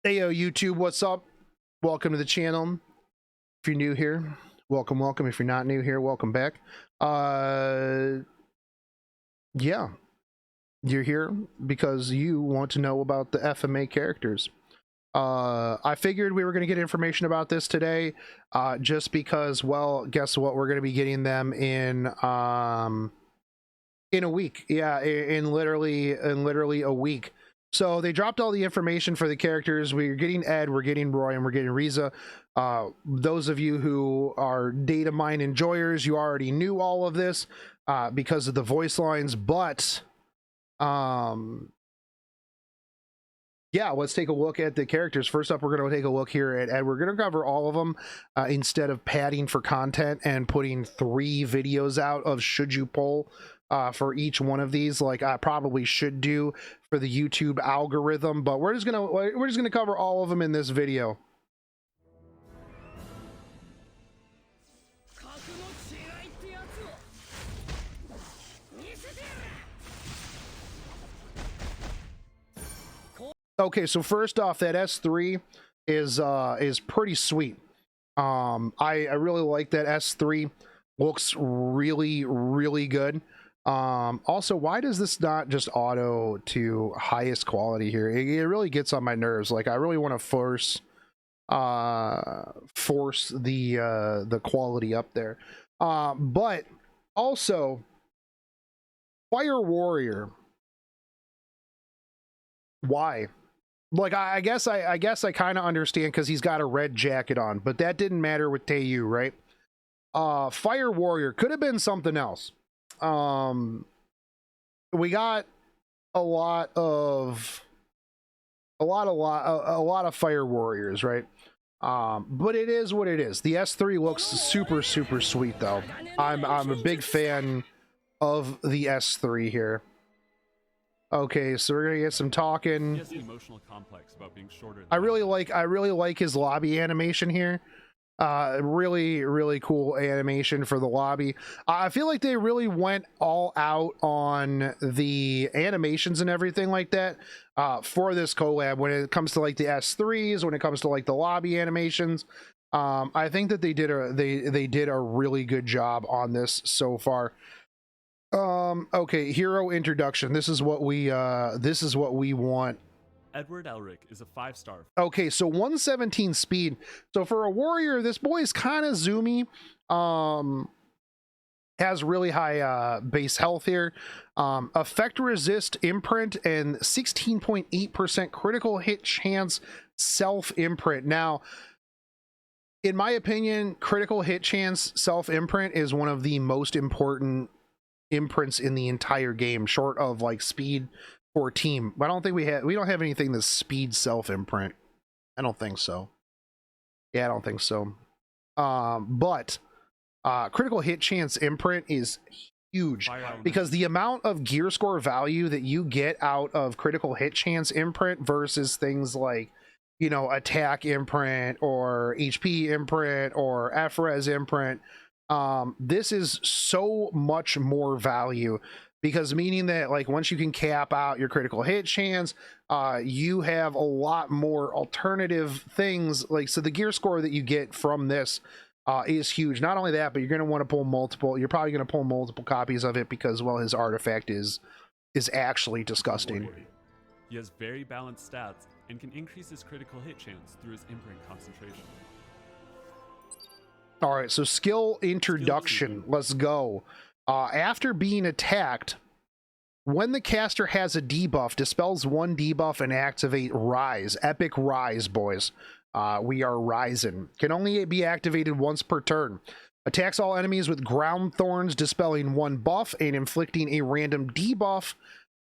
Hey yo, YouTube, what's up? Welcome to the channel. If you're new here, welcome. If you're not new here, welcome back. Yeah, you're here because you want to know about the FMA characters. I figured we were going to get information about this today, just because, well, guess what? We're going to be getting them in a week. Yeah, in literally a week. So they dropped all the information for the characters. We're getting Ed, we're getting Roy, and we're getting Riza. Those of you who are data mine enjoyers, you already knew all of this because of the voice lines. But yeah, let's take a look at the characters. First up, we're going to take a look here at Ed. We're going to cover all of them instead of padding for content and putting 3 videos out of should you pull for each one of these, like I probably should do for the YouTube algorithm. But we're just gonna cover all of them in this video. Okay, so first off, that S3 is pretty sweet. I really like that S3. Looks really good. Also, why does this not just auto to highest quality here? It really gets on my nerves. Like, I really want to force the quality up there. But also, Fire Warrior, why? Like, I guess I kind of understand because he's got a red jacket on, but that didn't matter with Taeyu, right? Fire Warrior could have been something else. We got a lot of Fire Warriors, right? But it is what it is. The S3 looks super sweet though. I'm a big fan of the S3 here. Okay, so we're gonna get some talking. Emotional complex about being shorter. I really like his lobby animation here. Really cool animation for the lobby. I feel like they really went all out on the animations and everything like that for this collab when it comes to like the S3s, when it comes to like the lobby animations. I think that they did a really good job on this so far. Okay, hero introduction. This is what we want. Edward Elrick is a 5-star. Okay, so 117 speed. So for a warrior, this boy is kind of zoomy. Has really high base health here. Effect resist imprint and 16.8% critical hit chance self imprint. Now, in my opinion, critical hit chance self imprint is one of the most important imprints in the entire game, short of like speed for team. But I don't think we don't have anything that's speed self imprint. I don't think so. Yeah, I don't think so. But critical hit chance imprint is huge because the amount of gear score value that you get out of critical hit chance imprint versus things like, you know, attack imprint or HP imprint or FRES imprint, this is so much more value, because meaning that like once you can cap out your critical hit chance, you have a lot more alternative things. Like, so the gear score that you get from this is huge. Not only that, but you're going to want to pull multiple. You're probably going to pull multiple copies of it because, well, his artifact is actually disgusting. He has very balanced stats and can increase his critical hit chance through his imprint concentration. All right, so skill introduction. Let's go. After being attacked, when the caster has a debuff, dispels 1 debuff and activate Rise. Epic Rise, boys. We are rising. Can only be activated once per turn. Attacks all enemies with ground thorns, dispelling 1 buff and inflicting a random debuff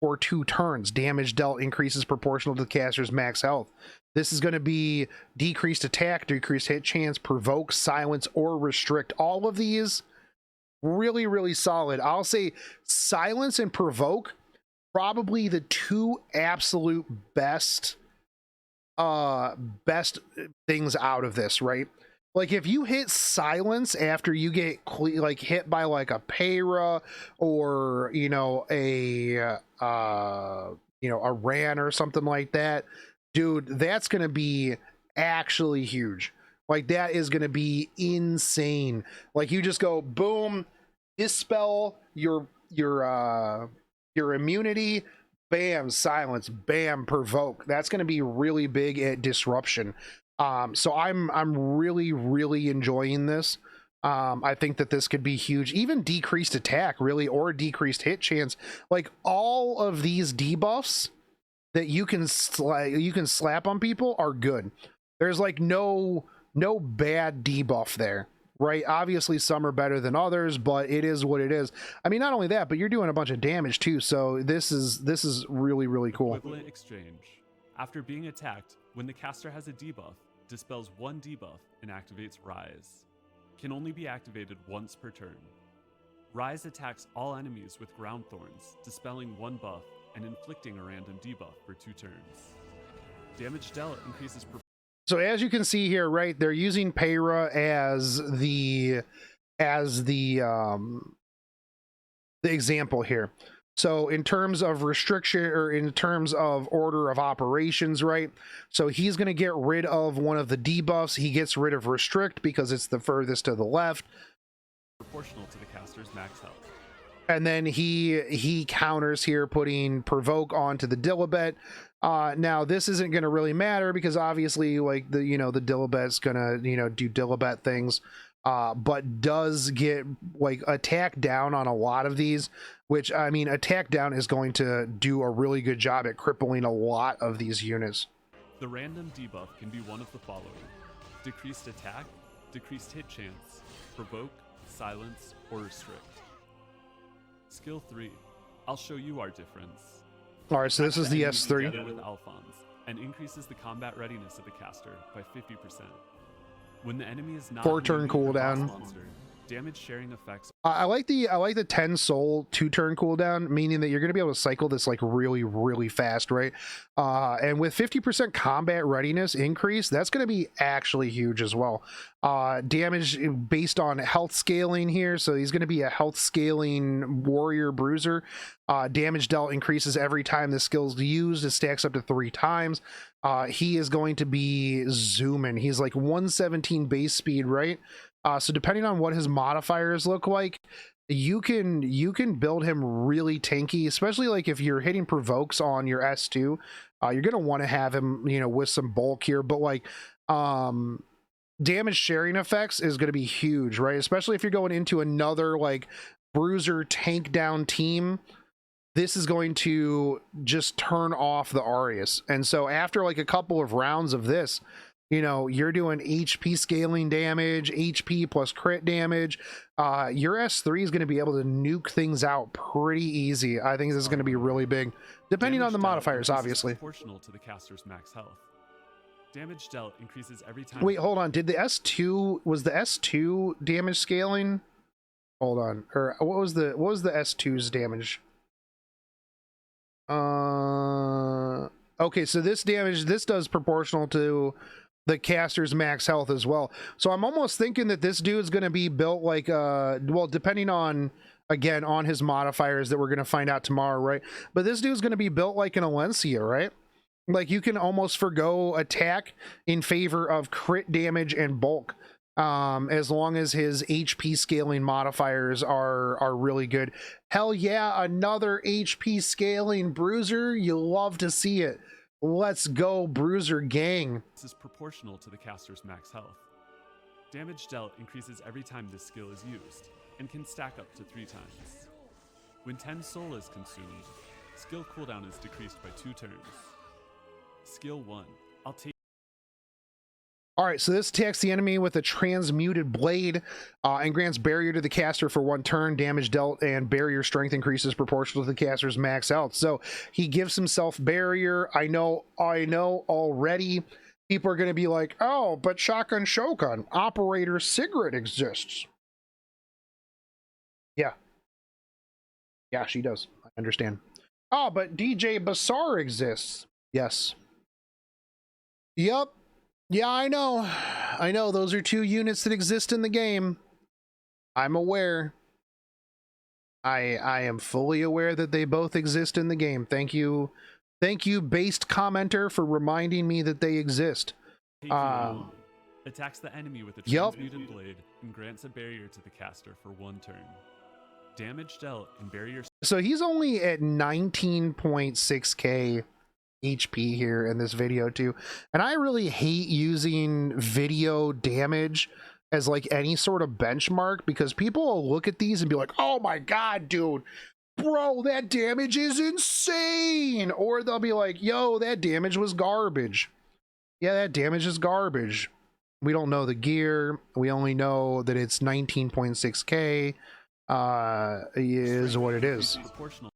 for 2 turns. Damage dealt increases proportional to the caster's max health. This is going to be decreased attack, decreased hit chance, provoke, silence, or restrict. All of these really solid. I'll say silence and provoke, probably the 2 absolute best things out of this, right? Like, if you hit silence after you get like hit by like a Payra or, you know, a Ran or something like that, Dude, that's going to be actually huge. Like, that is going to be insane. Like, you just go, boom, dispel your immunity, bam, silence, bam, provoke. That's going to be really big at disruption. So I'm really enjoying this. I think that this could be huge. Even decreased attack, really, or decreased hit chance. Like, all of these debuffs that you can slap on people are good. There's like no bad debuff there, right? Obviously some are better than others, but it is what it is. I mean, not only that, but you're doing a bunch of damage too, so this is really cool. Equivalent exchange. After being attacked, when the caster has a debuff, dispels one debuff and activates Rise. Can only be activated once per turn. Rise attacks all enemies with ground thorns, dispelling one buff and inflicting a random debuff for 2 turns. Damage dealt increases. So as you can see here, right, they're using Peyra as the example here. So in terms of restriction, or in terms of order of operations, right? So he's going to get rid of one of the debuffs. He gets rid of restrict because it's the furthest to the left. Proportional to the caster's max health. And then he counters here, putting provoke onto the Dilibet. Now this isn't going to really matter because obviously, like, the Dilibet's gonna do Dilibet things, but does get like attack down on a lot of these. Which, I mean, attack down is going to do a really good job at crippling a lot of these units. The random debuff can be one of the following: decreased attack, decreased hit chance, provoke, silence, or restrict. Skill 3. I'll show you our difference. All right, so this is the S3. Together with Alphonse, and increases the combat readiness of the caster by 50%. When the enemy is not 4-turn cooldown. Monster, damage sharing effects. I like the 10 soul 2-turn cooldown, meaning that you're going to be able to cycle this like really fast, right? And with 50% combat readiness increase, that's going to be actually huge as well. Damage based on health scaling here, so he's going to be a health scaling warrior bruiser. Damage dealt increases every time the skill's used. It stacks up to 3 times. He is going to be zooming. He's like 117 base speed, right? So depending on what his modifiers look like, you can build him really tanky, especially like if you're hitting provokes on your S2. You're going to want to have him, with some bulk here, but like damage sharing effects is going to be huge, right? Especially if you're going into another like bruiser tank down team. This is going to just turn off the Arius. And so after like a couple of rounds of this, you're doing HP scaling damage, HP plus crit damage. Your S3 is going to be able to nuke things out pretty easy. I think this is going to be really big, depending on the modifiers, obviously. Proportional to the caster's max health. Damage dealt increases every time. Wait, hold on. Did the S2, was the S2 damage scaling? Hold on. Or what was the S2's damage? Okay, so this does proportional to the caster's max health as well. So I'm almost thinking that this dude's going to be built like well, depending on, again, on his modifiers that we're going to find out tomorrow, right? But this dude's going to be built like an Alencia, right? Like, you can almost forgo attack in favor of crit damage and bulk, as long as his HP scaling modifiers are really good. Hell yeah, another HP scaling bruiser. You love to see it. Let's go, bruiser gang. This is proportional to the caster's max health. Damage dealt increases every time this skill is used, and can stack up to 3 times. When 10 soul is consumed, skill cooldown is decreased by 2 turns. Skill 1. I'll take. All right, so this attacks the enemy with a transmuted blade and grants barrier to the caster for 1 turn. Damage dealt and barrier strength increases proportional to the caster's max health. So he gives himself barrier. I know already people are going to be like, oh, but Shotgun Shogun, Operator Sigrid exists. Yeah, she does. I understand. Oh, but DJ Basar exists. Yes. Yep. Yeah, I know. Those are 2 units that exist in the game. I'm aware. I am fully aware that they both exist in the game. Thank you Thank you, based commenter, for reminding me that they exist. Heikyo attacks the enemy with a Yep. transmuted blade and grants a barrier to the caster for 1 turn. Damage dealt in barrier. So he's only at 19.6k HP here in this video too. And I really hate using video damage as like any sort of benchmark, because people will look at these and be like, oh my god, dude, bro, that damage is insane. Or they'll be like, yo, that damage was garbage. Yeah, that damage is garbage. We don't know the gear. We only know that it's 19.6k. Is what it is. Proportional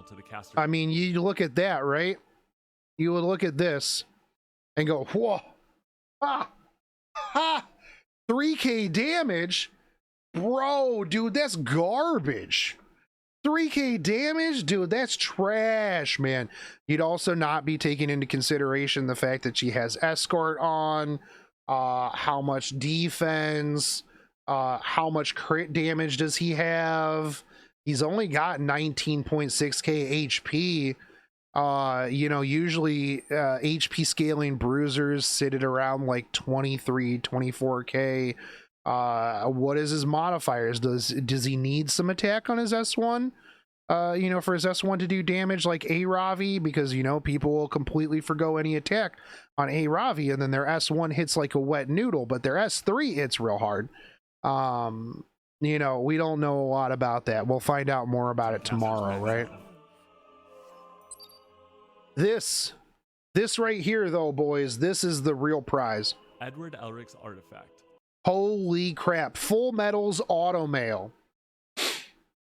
to the caster. I mean, you look at that, right? You would look at this and go, whoa, ha, ha, 3k damage, bro, dude, that's garbage. 3k damage, dude, that's trash, man. You'd also not be taking into consideration the fact that she has escort on, how much defense, how much crit damage does he have? He's only got 19.6k HP. You know, usually HP scaling bruisers sit at around like 23, 24k. What is his modifiers? Does he need some attack on his S1? You know, for his S1 to do damage like A Ravi, because, you know, people will completely forgo any attack on A Ravi, and then their S1 hits like a wet noodle, but their S3 hits real hard. You know, we don't know a lot about that. We'll find out more about it tomorrow, right? This right here, though, boys, this is the real prize. Edward Elrick's artifact. Holy crap. Fullmetal's Automail.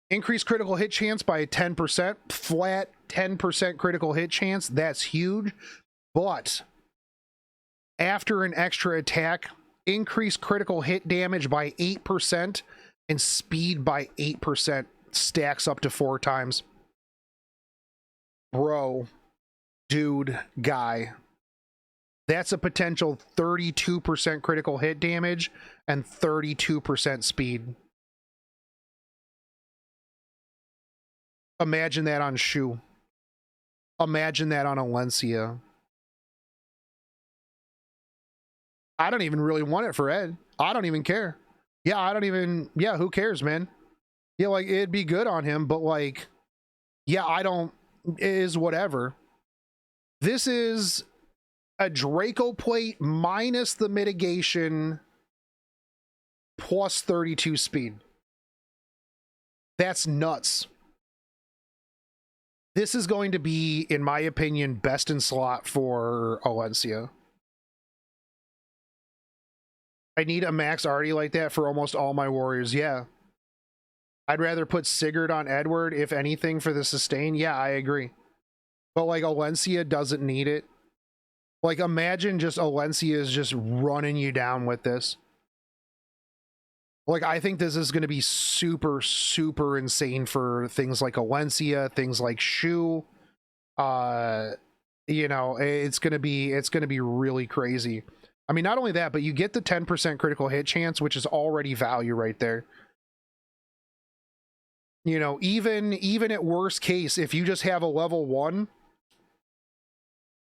Increased critical hit chance by 10%. Flat 10% critical hit chance. That's huge. But after an extra attack, increased critical hit damage by 8% and speed by 8%. Stacks up to 4 times. Bro. Dude, guy. That's a potential 32% critical hit damage and 32% speed. Imagine that on Shu. Imagine that on Alencia. I don't even really want it for Ed. I don't even care. Yeah, I don't even... Yeah, who cares, man? Yeah, like, it'd be good on him, but, like... Yeah, I don't... It is whatever. This is a Draco plate minus the mitigation plus 32 speed. That's nuts. This is going to be, in my opinion, best in slot for Alencia. I need a max arty like that for almost all my warriors. Yeah. I'd rather put Sigurd on Edward, if anything, for the sustain. Yeah, I agree. But, like, Alencia doesn't need it. Like, imagine just Alencia is just running you down with this. Like, I think this is going to be super, super insane for things like Alencia, things like Shu. You know, it's going to be really crazy. I mean, not only that, but you get the 10% critical hit chance, which is already value right there. You know, even at worst case, if you just have a level 1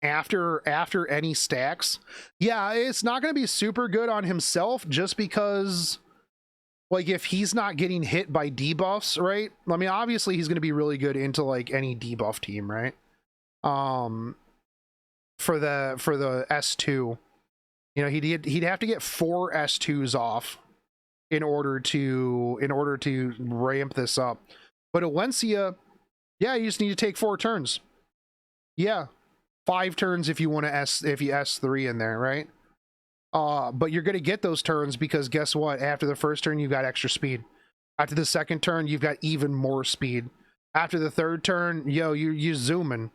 after any stacks, yeah, it's not going to be super good on himself, just because, like, if he's not getting hit by debuffs, right? I mean, obviously he's going to be really good into like any debuff team, right? For the S2, you know, he'd have to get 4 S2s off in order to ramp this up. But Alencia, yeah, you just need to take 4 turns. Yeah. 5 turns if you want to if you S3 in there, right? But you're going to get those turns because guess what? After the first turn, you've got extra speed. After the second turn, you've got even more speed. After the third turn, yo, you're zooming.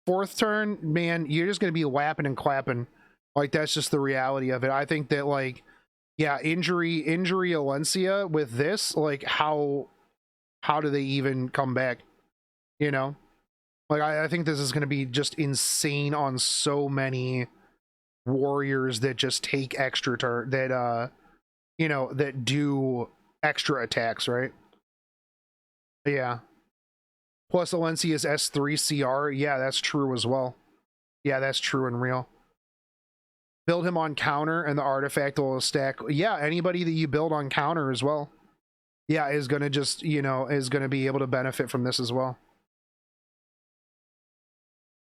4th turn, man, you're just going to be lapping and clapping. Like, that's just the reality of it. I think that, like, yeah, injury Alencia with this, like, how do they even come back? You know? Like, I think this is going to be just insane on so many warriors that just take extra turn, that, you know, that do extra attacks, right? Yeah. Plus Alencia's S3 CR. Yeah, that's true as well. Yeah, that's true and real. Build him on counter and the artifact will stack. Yeah, anybody that you build on counter as well. Yeah, is going to just, you know, is going to be able to benefit from this as well.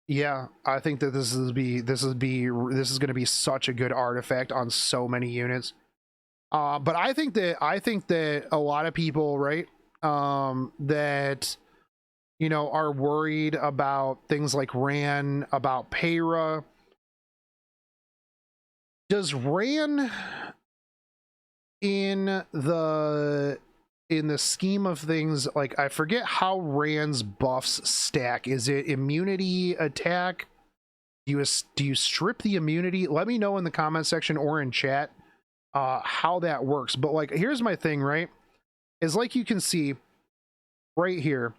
Yeah, I think that this is going to be such a good artifact on so many units. But I think that a lot of people, right, that, you know, are worried about things like Ran, about Payra. Does Ran in the scheme of things, like, I forget how Rand's buffs stack. Is it immunity, attack? Do you strip the immunity? Let me know in the comment section or in chat how that works. But like, here's my thing, right? Is like, you can see right here,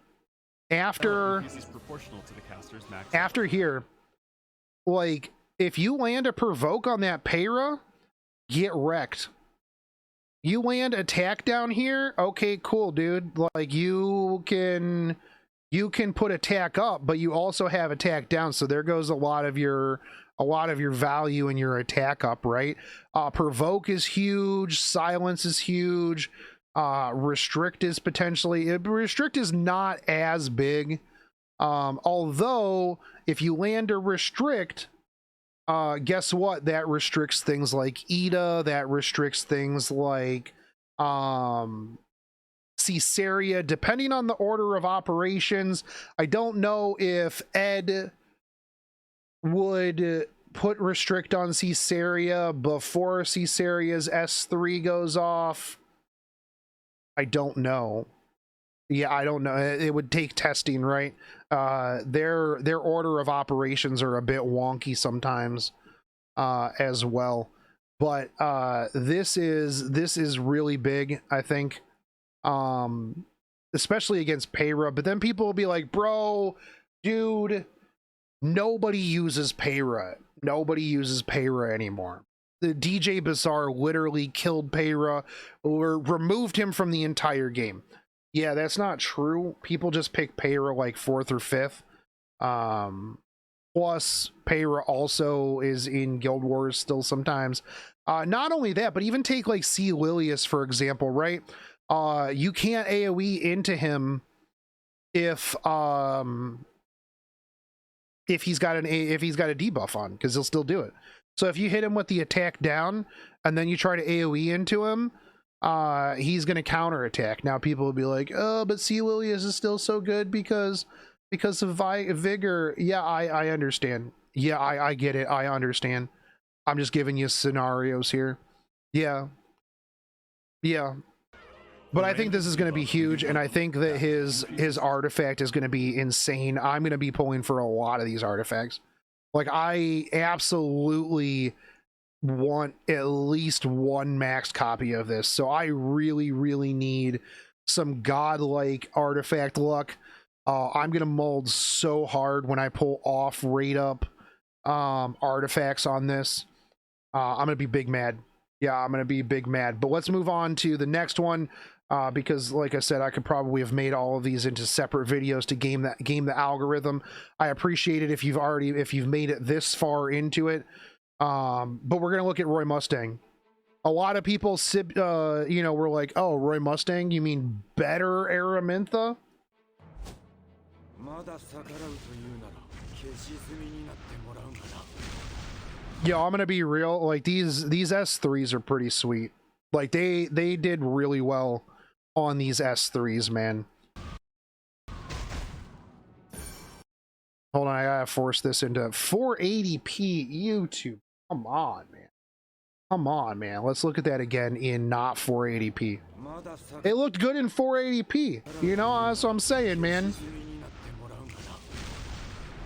after here, like, if you land a provoke on that Payra, get wrecked. You land attack down here, okay, cool, dude. Like, you can put attack up, but you also have attack down, so there goes a lot of your value in your attack up, right? Provoke is huge, silence is huge, restrict is restrict is not as big, although if you land a restrict, guess what? That restricts things like Ida, that restricts things like Caesarea, depending on the order of operations. I don't know if Ed would put restrict on Caesarea before Caesarea's S3 goes off. I don't know. Yeah, I don't know. It would take testing, right? Their order of operations are a bit wonky sometimes, as well. But this is really big, I think, especially against Payra. But then people will be like, "Bro, dude, nobody uses Payra. Nobody uses Payra anymore." The DJ Bazaar literally killed Payra or removed him from the entire game. Yeah, that's not true. People just pick Payra like 4th or 5th. Plus, Payra also is in Guild Wars still sometimes. Not only that, but even take like C. Lilius, for example, right? You can't AoE into him if he's got a debuff on, because he'll still do it. So if you hit him with the attack down and then you try to AoE into him, he's going to counter attack. Now people will be like, "Oh, but C. Lilius is still so good because of vigor." Yeah, I understand. Yeah, I get it. I understand. I'm just giving you scenarios here. Yeah. But I think this is going to be huge, and I think that his artifact is going to be insane. I'm going to be pulling for a lot of these artifacts. Like, I absolutely want at least one max copy of this, so I really need some godlike artifact luck. I'm gonna mold so hard when I pull off rate up artifacts on this. I'm gonna be big mad. Yeah, I'm gonna be big mad. But let's move on to the next one, because like I said, I could probably have made all of these into separate videos to game the algorithm. I appreciate it if you've made it this far into it. But we're gonna look at Roy Mustang. A lot of people were like, "Oh, Roy Mustang, you mean better Araminta?" Yo, I'm gonna be real, like, these S3s are pretty sweet. Like, they did really well on these S3s, man. Hold on, I gotta force this into 480p YouTube. Come on, man. Come on, man. Let's look at that again in not 480p. It looked good in 480p. You know, that's what I'm saying, man.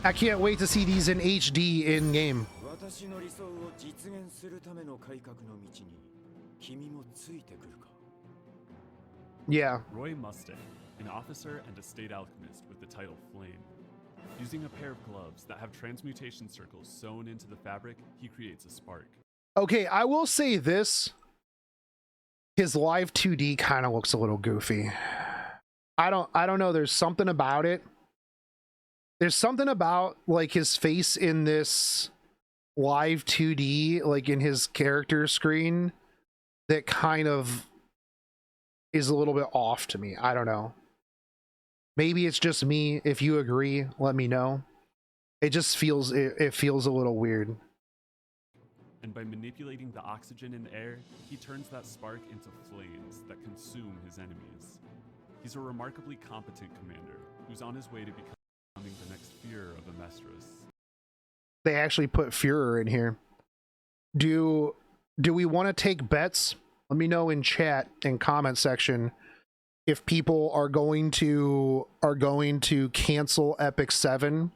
I can't wait to see these in HD in game. Yeah. Roy Mustang, an officer and a state alchemist with the title Flame. Using a pair of gloves that have transmutation circles sewn into the fabric, he creates a spark. Okay, I will say this. His live 2D kind of looks a little goofy. I don't know, there's something about it. There's something about like his face in this live 2D, like in his character screen, that kind of is a little bit off to me. I don't know. Maybe it's just me. If you agree, let me know. It just feels it feels a little weird. And by manipulating the oxygen in the air, he turns that spark into flames that consume his enemies. He's a remarkably competent commander who's on his way to becoming the next Führer of Amestris. They actually put Führer in here. Do we want to take bets? Let me know in chat and comment section if people are going to cancel Epic 7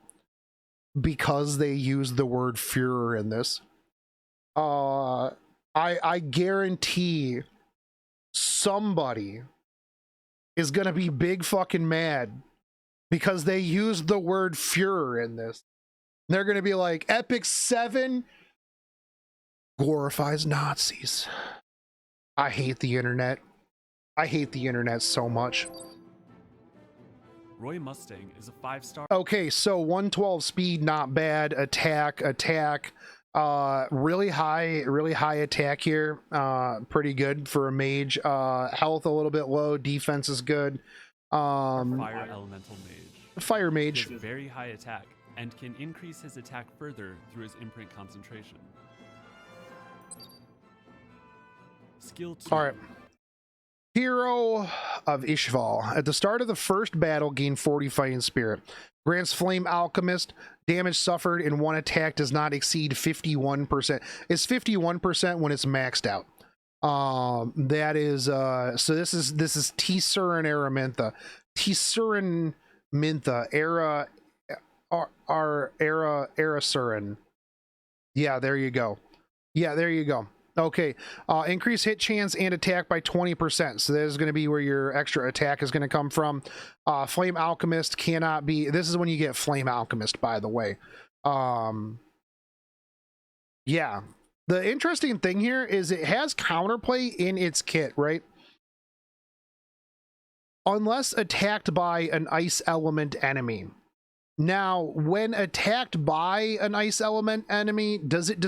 because they use the word Führer in this. I guarantee somebody is gonna be big fucking mad because they used the word Führer in this. They're gonna be like, Epic 7 glorifies Nazis. I hate the internet. I hate the internet so much. Roy Mustang is a 5-star. Okay, so 112 speed, not bad. Attack. Really high attack here. Pretty good for a mage. Health a little bit low. Defense is good. Fire elemental mage. Fire He mage. has a very high attack and can increase his attack further through his imprint concentration. Skill 2. All right. Hero of Ishval. At the start of the first battle, gain 40 fighting spirit. Grants Flame Alchemist. Damage suffered in one attack does not exceed 51%. It's 51% when it's maxed out. That is so this is Tsurin Aramintha. Tsurin Mintha. Arasurin. Yeah, there you go. Yeah, there you go. Okay, increase hit chance and attack by 20%. So that is going to be where your extra attack is going to come from. Flame Alchemist cannot be... This is when you get Flame Alchemist, by the way. Yeah. The interesting thing here is it has counterplay in its kit, right? Unless attacked by an ice element enemy. Now, when attacked by an ice element enemy, does it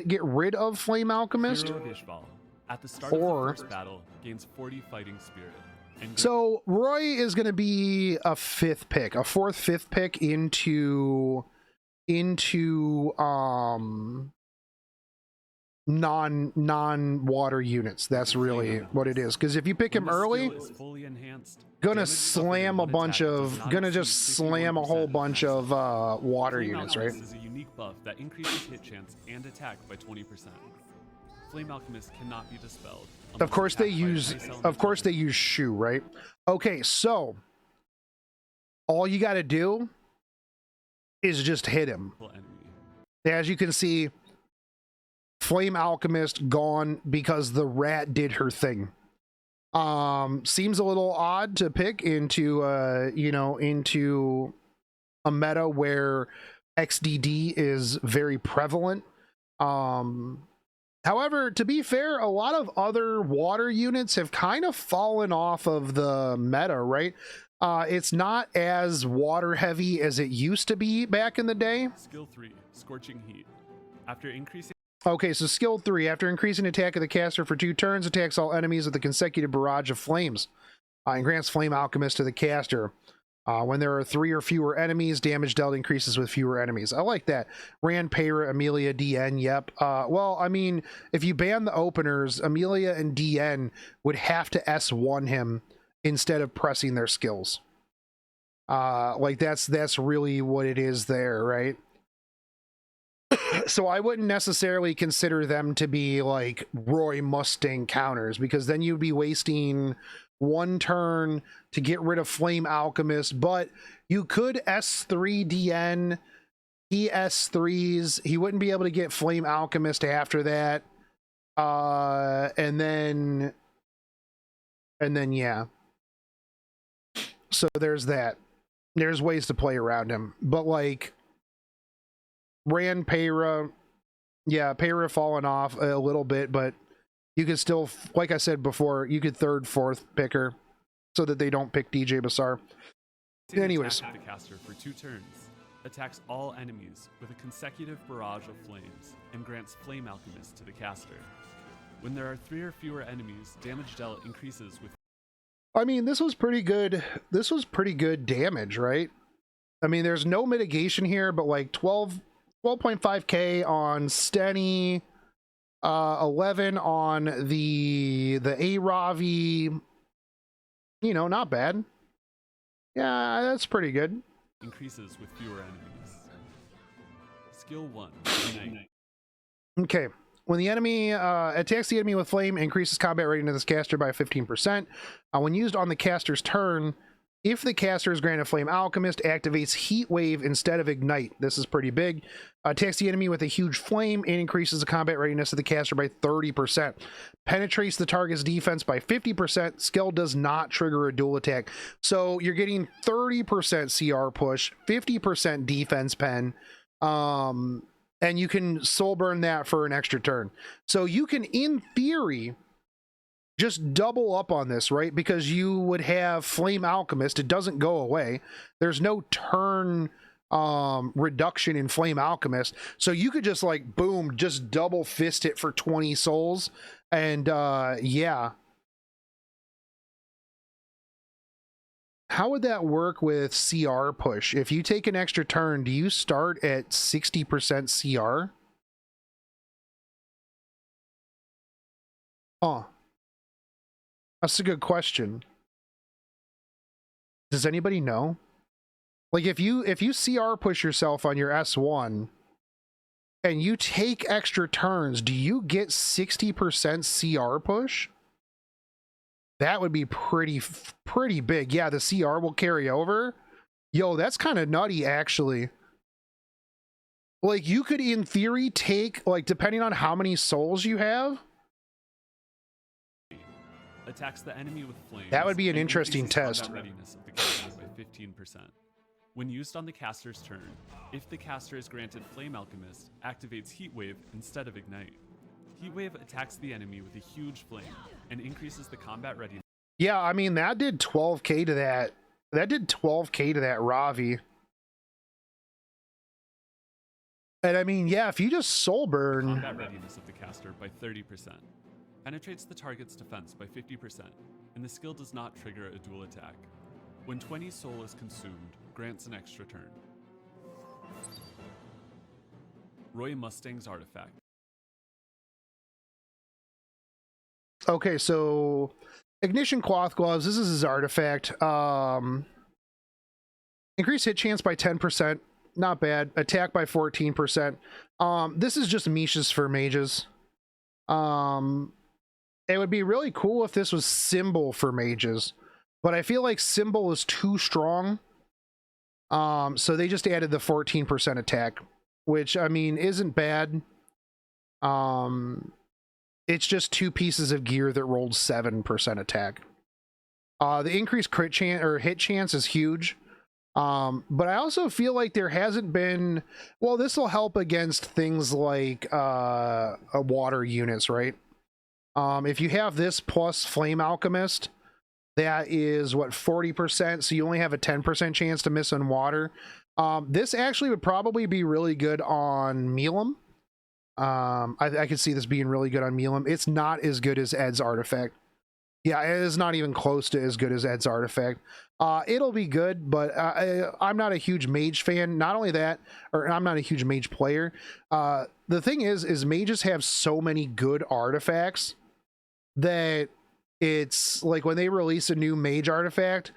get rid of Flame Alchemist? Hero of Ishval. At the start of the first battle, gains 40 fighting spirit. And So Roy is going to be a fifth pick, a fourth, fifth pick into non-water units. That's really what it is. Because if you pick him early, gonna slam a bunch of, gonna just slam a whole bunch of water Flame units, Alchemist right? is a unique buff that increases hit chance and attack by 20%. Flame Alchemist cannot be dispelled. Of course they use, Shu, right? Okay, so all you got to do is just hit him. As you can see, Flame Alchemist gone because the rat did her thing. Seems a little odd to pick into into a meta where XDD is very prevalent. However, to be fair, a lot of other water units have kind of fallen off of the meta, right? It's not as water heavy as it used to be back in the day. Skill 3, Scorching Heat. After increasing Okay, so skill 3. After increasing attack of the caster for 2 turns, attacks all enemies with a consecutive barrage of flames. And grants Flame Alchemist to the caster. When there are 3 or fewer enemies, damage dealt increases with fewer enemies. I like that. Rand, Peyra, Amelia, DN, yep. Well, I mean, if you ban the openers, Amelia and DN would have to S1 him instead of pressing their skills. Like, that's really what it is there, right? So I wouldn't necessarily consider them to be like Roy Mustang counters, because then you'd be wasting 1 turn to get rid of Flame Alchemist. But you could S3 DN, he S3s, he wouldn't be able to get Flame Alchemist after that. And then yeah. So there's that. There's ways to play around him. But like Rand, Peyra, yeah, Peyra falling off a little bit, but you could still, like I said before, you could 3rd, 4th pick her so that they don't pick DJ Basar. Anyways, attack the caster for 2 turns, attacks all enemies with a consecutive barrage of flames, and grants Flame Alchemist to the caster. When there are 3 or fewer enemies, damage dealt increases with. I mean, this was pretty good. This was pretty good damage, right? I mean, there's no mitigation here, but like 12.5k on Steny, 11 on the A-Ravi. You know, not bad. Yeah, that's pretty good. Increases with fewer enemies. Skill 1, Ignite. Okay. When the enemy attacks the enemy with flame, increases combat rating of this caster by 15%. When used on the caster's turn, if the caster is granted Flame Alchemist, activates Heat Wave instead of Ignite. This is pretty big. Attacks the enemy with a huge flame and increases the combat readiness of the caster by 30%. Penetrates the target's defense by 50%. Skill does not trigger a dual attack. So you're getting 30% CR push, 50% defense pen, and you can soul burn that for an extra turn. So you can, in theory, just double up on this, right? Because you would have Flame Alchemist. It doesn't go away. There's no turn reduction in Flame Alchemist. So you could just like, boom, just double fist it for 20 souls. And yeah. How would that work with CR push? If you take an extra turn, do you start at 60% CR? Oh. That's a good question. Does anybody know? Like if you CR push yourself on your S1 and you take extra turns, do you get 60% CR push? That would be pretty big. Yeah, the CR will carry over. Yo, that's kind of nutty actually. Like you could in theory take, like depending on how many souls you have, attacks the enemy with flames. that would be an interesting test. Readiness of the caster by 15%. When used on the caster's turn, if the caster is granted Flame Alchemist, activates Heat Wave instead of Ignite. Heat Wave attacks the enemy with a huge flame and increases the combat readiness. Yeah, I mean that did 12k to that. That did 12k to that Ravi. And I mean, yeah, if you just soul burn. Combat readiness of the caster by 30%. Penetrates the target's defense by 50%, and the skill does not trigger a dual attack. When 20 soul is consumed, grants an extra turn. Roy Mustang's artifact. Okay, so Ignition Cloth Gloves, this is his artifact. Increase hit chance by 10%, not bad. Attack by 14%. This is just Misha's for mages. It would be really cool if this was Symbol for mages, but I feel like Symbol is too strong. So they just added the 14% attack, which I mean isn't bad. It's just 2 pieces of gear that rolled 7% attack. The increased crit chance or hit chance is huge. But I also feel like there hasn't been, well, this will help against things like water units, right? If you have this plus Flame Alchemist, that is what, 40%, so you only have a 10% chance to miss on water. This actually would probably be really good on Milam. I could see this being really good on Milam. It's not as good as Ed's artifact. Yeah, it is not even close to as good as Ed's artifact. It'll be good, but I'm not a huge mage fan. Not only that, or I'm not a huge mage player. The thing is mages have so many good artifacts that it's like when they release a new mage artifact,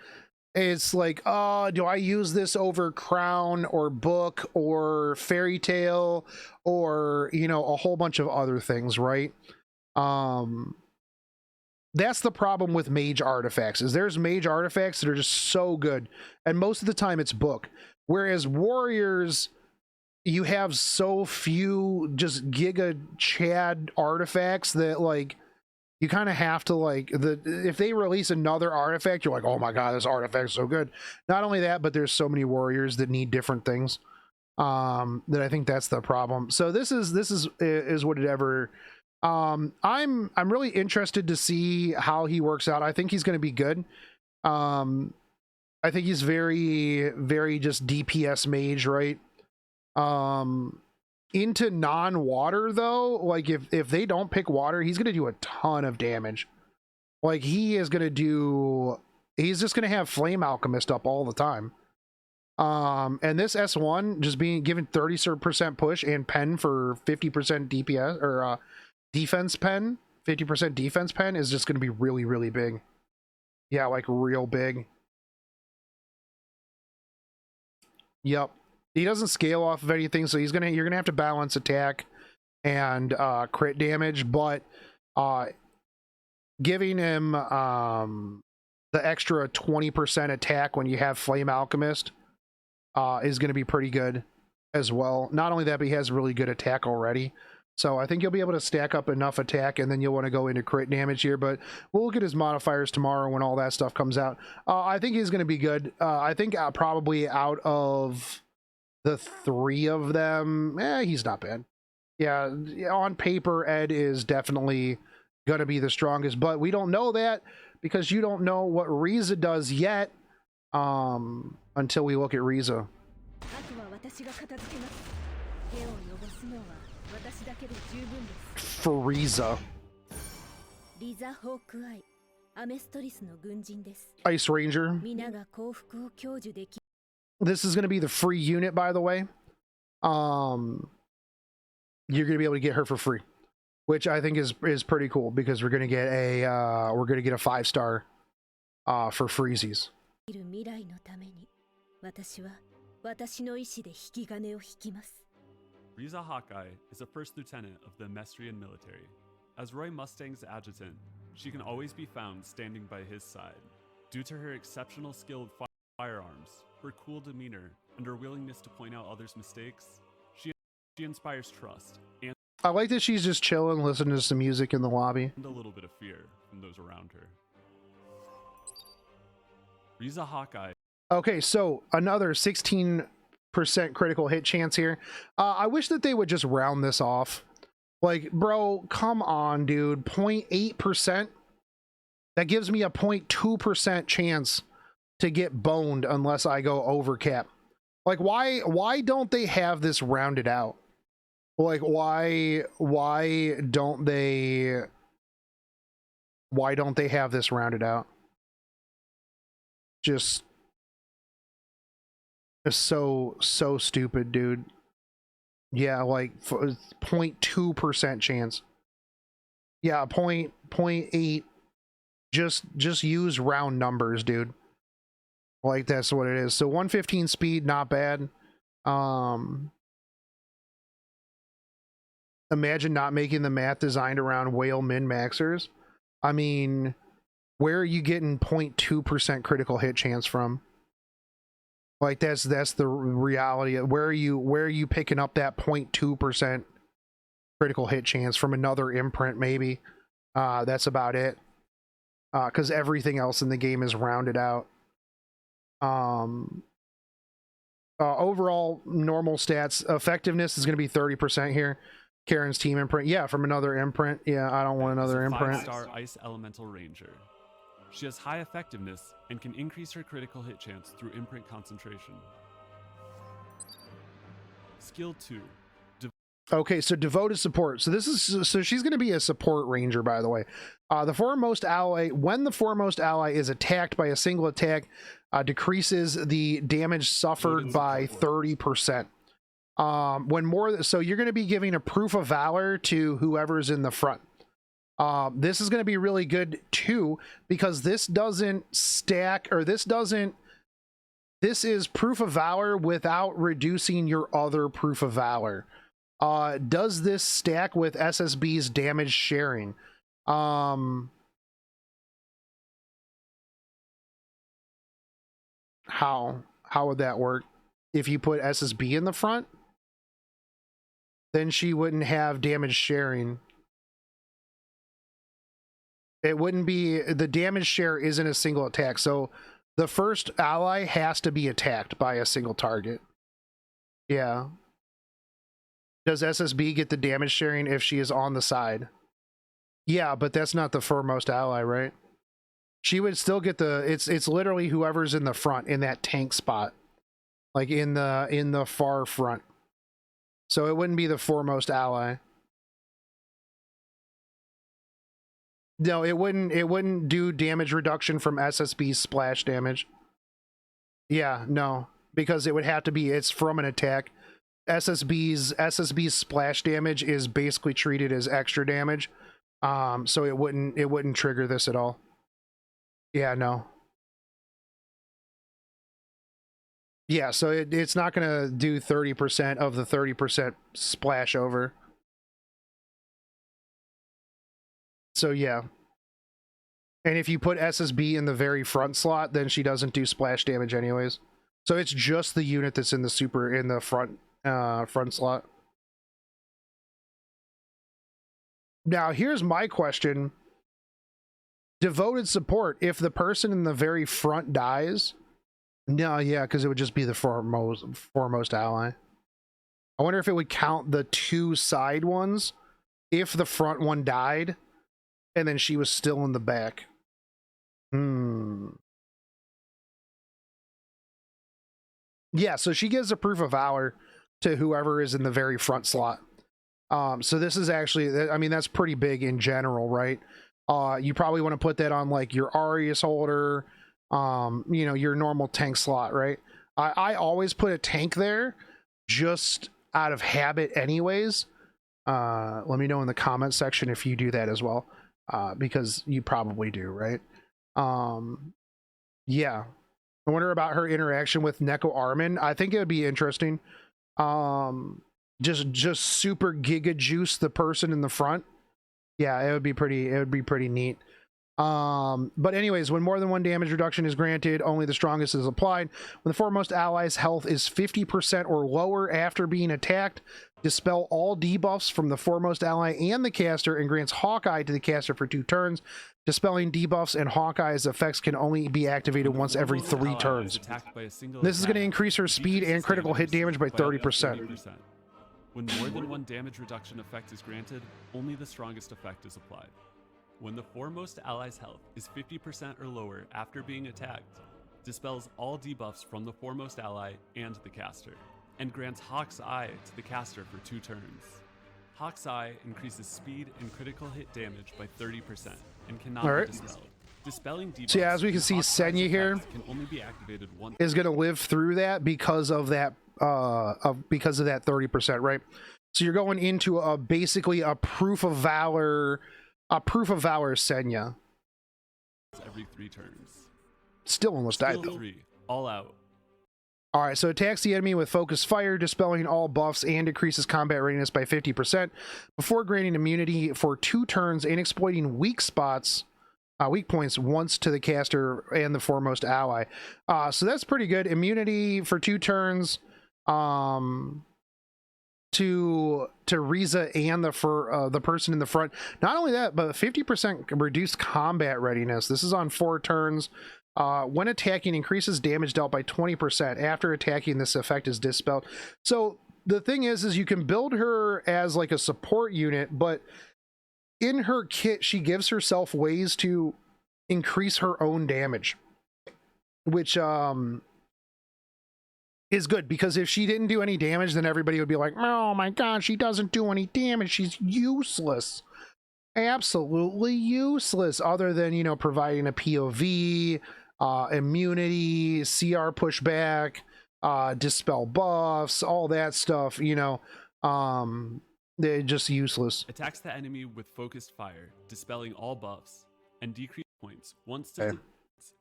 it's like, oh, do I use this over Crown or Book or Fairy Tale or, you know, a whole bunch of other things, right? That's the problem with mage artifacts, is there's mage artifacts that are just so good, and most of the time it's Book. Whereas warriors, you have so few just Giga Chad artifacts that like you kind of have to like if they release another artifact, you're like, oh my god, this artifact's so good. Not only that, but there's so many warriors that need different things. That I think that's the problem. So this is what it ever. I'm really interested to see how he works out. I think he's going to be good. I think he's very, very just DPS mage, right? Into non-water though, like if they don't pick water, he's gonna do a ton of damage. Like he's just gonna have Flame Alchemist up all the time. And this S1 just being given 30% push and pen for 50% DPS or defense pen, 50% defense pen is just gonna be really, really big. Yeah, like real big. Yep. He doesn't scale off of anything, so you're gonna have to balance attack and crit damage, but giving him the extra 20% attack when you have Flame Alchemist is going to be pretty good as well. Not only that, but he has really good attack already. So I think you'll be able to stack up enough attack, and then you'll want to go into crit damage here. But we'll look at his modifiers tomorrow when all that stuff comes out. I think he's going to be good. I think probably out of the three of them, he's not bad. Yeah, on paper, Ed is definitely going to be the strongest, but we don't know that because you don't know what Riza does yet until we look at Riza. For Riza. Ice Ranger. This is going to be the free unit, by the way. You're going to be able to get her for free, which I think is pretty cool because we're going to get a 5-star for freezies. Riza Hawkeye is a first lieutenant of the Mestrian military. As Roy Mustang's adjutant, she can always be found standing by his side. Due to her exceptional skill with firearms, her cool demeanor, and her willingness to point out others' mistakes, she inspires trust and I like that she's just chilling, listening to some music in the lobby. a little bit of fear from those around her. Riza Hawkeye. Okay, so another 16% critical hit chance here. I wish that they would just round this off. Like, bro, come on, dude. 0.8%? That gives me a 0.2% chance to get boned unless I go over cap. Like, why don't they have this rounded out? Like, why don't they have this rounded out? Just is so stupid, dude. Yeah, like 0.2% chance. Yeah, 0.8. Just use round numbers, dude. Like that's what it is. So 115 speed, not bad. Imagine not making the math designed around whale min-maxers. I mean, where are you getting 0.2% critical hit chance from? Like that's the reality. Where are you picking up that 0.2% critical hit chance from? Another imprint, maybe. That's about it. Because everything else in the game is rounded out. Overall normal stats, effectiveness is going to be 30% here. Karen's team imprint, yeah, from another imprint. Yeah, I don't want another imprint. 5-star Ice Elemental Ranger. She has high effectiveness and can increase her critical hit chance through imprint concentration. Skill 2. Okay, so devoted support. So she's going to be a support ranger, by the way. The foremost ally, when the foremost ally is attacked by a single attack, decreases the damage suffered by 30%. So you're going to be giving a proof of valor to whoever's in the front. This is going to be really good too, because this doesn't stack, or this is proof of valor without reducing your other proof of valor. Does this stack with SSB's damage sharing? How would that work? If you put SSB in the front, then she wouldn't have damage sharing. It wouldn't be, the damage share isn't a single attack. So the first ally has to be attacked by a single target. Yeah. Does SSB get the damage sharing if she is on the side? Yeah, but that's not the foremost ally, right? She would still get the, it's literally whoever's in the front in that tank spot, like in the far front. So it wouldn't be the foremost ally. No, it wouldn't do damage reduction from SSB's splash damage. Yeah, no, because it would have to be, it's from an attack. SSB's splash damage is basically treated as extra damage. So it wouldn't trigger this at all. Yeah, no. Yeah, so it's not gonna do 30% of the 30% splash over. So yeah. And if you put SSB in the very front slot, then she doesn't do splash damage anyways. So it's just the unit that's in the front slot. Now here's my question. Devoted support, if the person in the very front dies, no, yeah, because it would just be the foremost ally. I wonder if it would count the two side ones if the front one died and then she was still in the back. Yeah, so she gives a proof of valor to whoever is in the very front slot. So this is actually, I mean, that's pretty big in general, right? You probably want to put that on like your Arius holder, you know, your normal tank slot, right? I always put a tank there just out of habit anyways. Let me know in the comment section if you do that as well, because you probably do, right? Yeah. I wonder about her interaction with Neko Armin. I think it would be interesting. Just super giga juice the person in the front. Yeah, it would be pretty neat. But anyways, when more than one damage reduction is granted, only the strongest is applied. When the foremost ally's health is 50% or lower after being attacked, dispel all debuffs from the foremost ally and the caster and grants Hawkeye to the caster for 2 turns. Dispelling debuffs and Hawkeye's effects can only be activated once every 3 turns. This is going to increase her speed and critical hit damage by 30%. When more than one damage reduction effect is granted, only the strongest effect is applied. When the foremost ally's health is 50% or lower after being attacked, dispels all debuffs from the foremost ally and the caster, and grants Hawk's Eye to the caster for 2 turns. Hawk's Eye increases speed and critical hit damage by 30% and cannot be dispelled. Dispelling debuffs. So yeah, as we can see, Senya here can only be activated once. Is going to live through that because of that 30%, right? So you're going into basically a proof of valor Senya. Every 3 turns. Still almost died though. 3, all out. All right, so attacks the enemy with focused fire, dispelling all buffs, and decreases combat readiness by 50% before granting immunity for 2 turns and exploiting weak points once to the caster and the foremost ally. So that's pretty good. Immunity for 2 turns to Riza and the person in the front. Not only that, but 50% reduced combat readiness. This is on 4 turns. When attacking, increases damage dealt by 20%. After attacking, this effect is dispelled. So the thing is you can build her as like a support unit, but in her kit, she gives herself ways to increase her own damage, which is good, because if she didn't do any damage, then everybody would be like, oh my god, she doesn't do any damage, she's useless. Absolutely useless, other than, you know, providing a POV, immunity, CR pushback, dispel buffs, all that stuff, you know. They're just useless. Attacks the enemy with focused fire, dispelling all buffs, and decrease points once to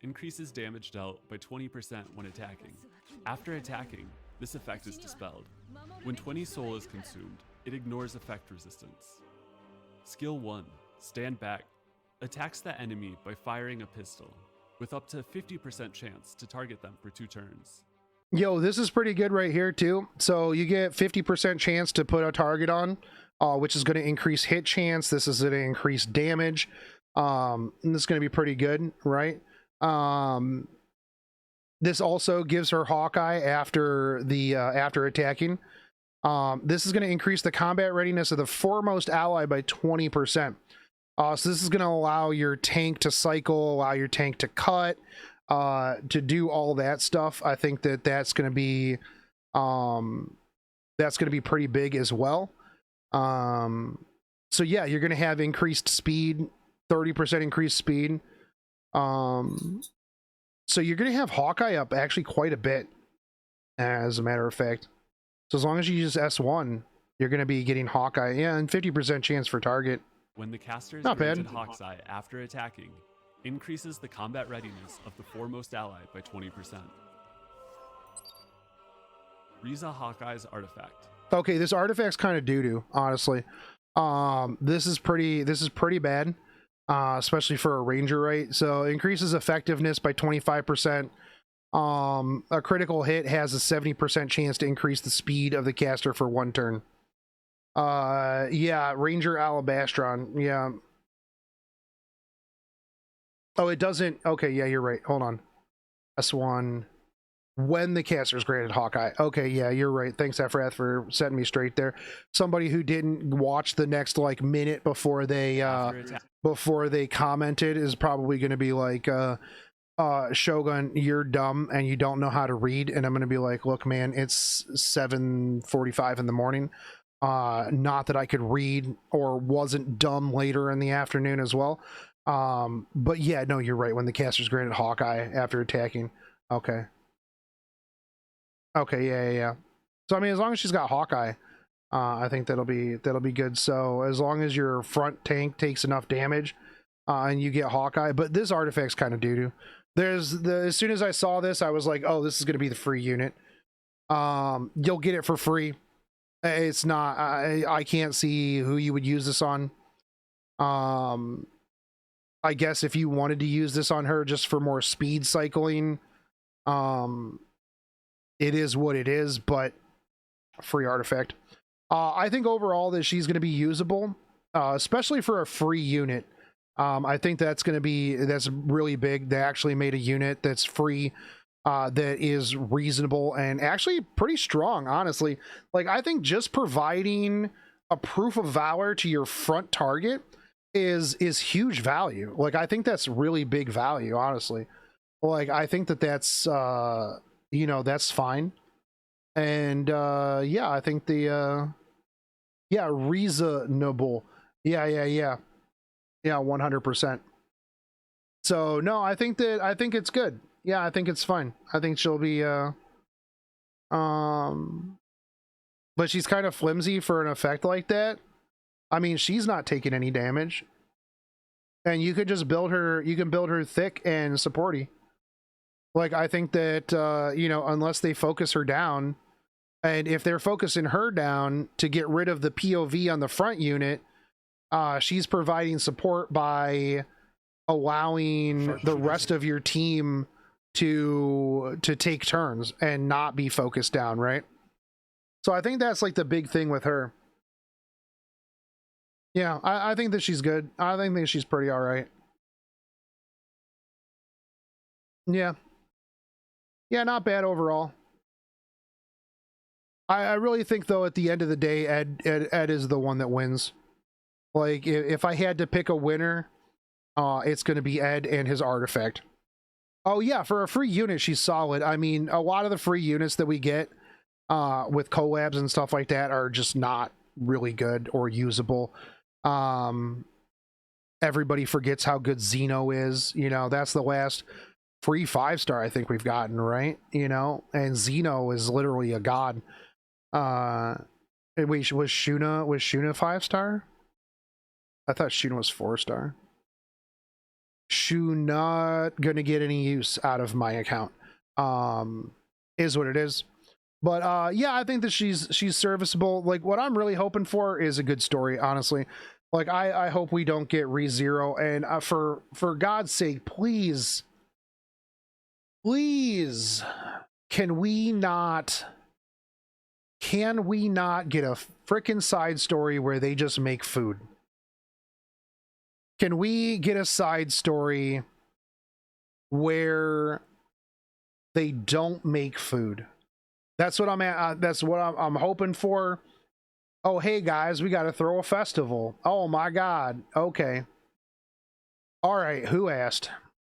increases damage dealt by 20% when attacking. After attacking, this effect is dispelled. When 20 soul is consumed, it ignores effect resistance. Skill 1, Stand Back, attacks the enemy by firing a pistol, with up to 50% chance to target them for 2 turns. Yo, this is pretty good right here too. So you get 50% chance to put a target on, which is going to increase hit chance. This is going to increase damage. And this is going to be pretty good, right? This also gives her Hawkeye after attacking. This is going to increase the combat readiness of the foremost ally by 20%. So this is going to allow your tank to cycle, allow your tank to cut, to do all that stuff. I think that that's going to be pretty big as well. So yeah, you're going to have increased speed, 30% increased speed. So you're going to have Hawkeye up actually quite a bit, as a matter of fact. So as long as you use S1, you're going to be getting Hawkeye, yeah, and 50% chance for target. When the caster is Not granted bad. Hawkeye after attacking, increases the combat readiness of the foremost ally by 20%. Riza Hawkeye's artifact. Okay, this artifact's kind of doo-doo, honestly. This is pretty bad, especially for a ranger, right? So increases effectiveness by 25%. A critical hit has a 70% chance to increase the speed of the caster for 1 turn. Yeah, Ranger Alabastron, yeah. Oh, it doesn't. Okay, yeah, you're right. Hold on. S1. When the caster's granted Hawkeye. Okay, yeah, you're right. Thanks, Ephrath, for setting me straight there. Somebody who didn't watch the next like minute before they commented is probably going to be like, Shogun, you're dumb and you don't know how to read. And I'm going to be like, look, man, it's 7:45 in the morning. Not that I could read or wasn't dumb later in the afternoon as well. But yeah, no, you're right. When the caster's granted Hawkeye after attacking. Okay. Okay, yeah. So I mean, as long as she's got Hawkeye, I think that'll be good. So as long as your front tank takes enough damage, and you get Hawkeye, but this artifact's kind of doo-doo. As soon as I saw this, I was like, oh, this is gonna be the free unit. You'll get it for free. It's not. I can't see who you would use this on. I guess if you wanted to use this on her just for more speed cycling, it is what it is, but free artifact. I think overall that she's going to be usable, especially for a free unit. I think that's really big. They actually made a unit that's free, that is reasonable and actually pretty strong, honestly. Like, I think just providing a proof of valor to your front target is huge value. Like, I think that's really big value, honestly. Like, I think that's that's fine. And yeah, I think reasonable. Yeah, 100%. So no, I think it's good. Yeah, I think it's fine. I think she'll be but she's kind of flimsy for an effect like that. I mean, she's not taking any damage. And you could just build her, thick and supporty. Like, I think that unless they focus her down, and if they're focusing her down to get rid of the POV on the front unit, she's providing support by allowing the rest of your team to take turns and not be focused down, right? So I think that's like the big thing with her. Yeah, I think that she's good. I think that she's pretty all right. Yeah, not bad overall. I really think, though, at the end of the day, Ed is the one that wins. Like, if I had to pick a winner, it's going to be Ed and his artifact. Oh, yeah, for a free unit, she's solid. I mean, a lot of the free units that we get with collabs and stuff like that are just not really good or usable. Everybody forgets how good Xeno is. That's the last free 5-star I think we've gotten, right? And Xeno is literally a god. Wait, was Shuna 5-star? I thought Shuna was 4-star. Shu not gonna get any use out of my account. Is what it is. But yeah, I think that she's serviceable. Like, what I'm really hoping for is a good story, honestly. Like, I hope we don't get ReZero, and for God's sake, please, can we not get a frickin' side story where they just make food? Can we get a side story where they don't make food? That's what I'm hoping for. Oh, hey guys, we got to throw a festival. Oh my God. Okay. All right, who asked?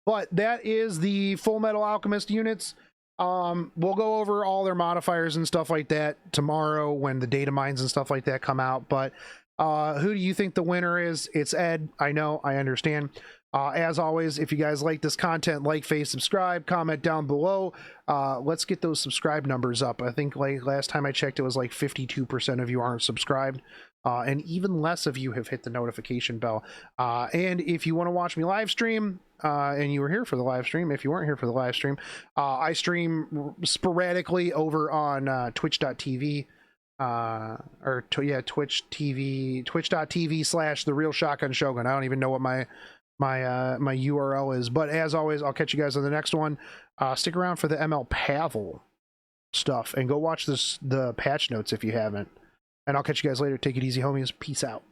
But that is the Fullmetal Alchemist units. We'll go over all their modifiers and stuff like that tomorrow when the data mines and stuff like that come out. But who do you think the winner is? It's Ed. I know, I understand. As always, if you guys like this content, like, face, subscribe, comment down below. Let's get those subscribe numbers up. I think like last time I checked, it was like 52% of you aren't subscribed. And even less of you have hit the notification bell. And if you want to watch me live stream, and you were here for the live stream, if you weren't here for the live stream, I stream sporadically over on twitch.tv. Twitch.tv/ The Real Shotgun Shogun. I don't even know what my URL is, but as always, I'll catch you guys on the next one. Stick around for the ML Pavel stuff and go watch the patch notes if you haven't. And I'll catch you guys later. Take it easy, homies. Peace out.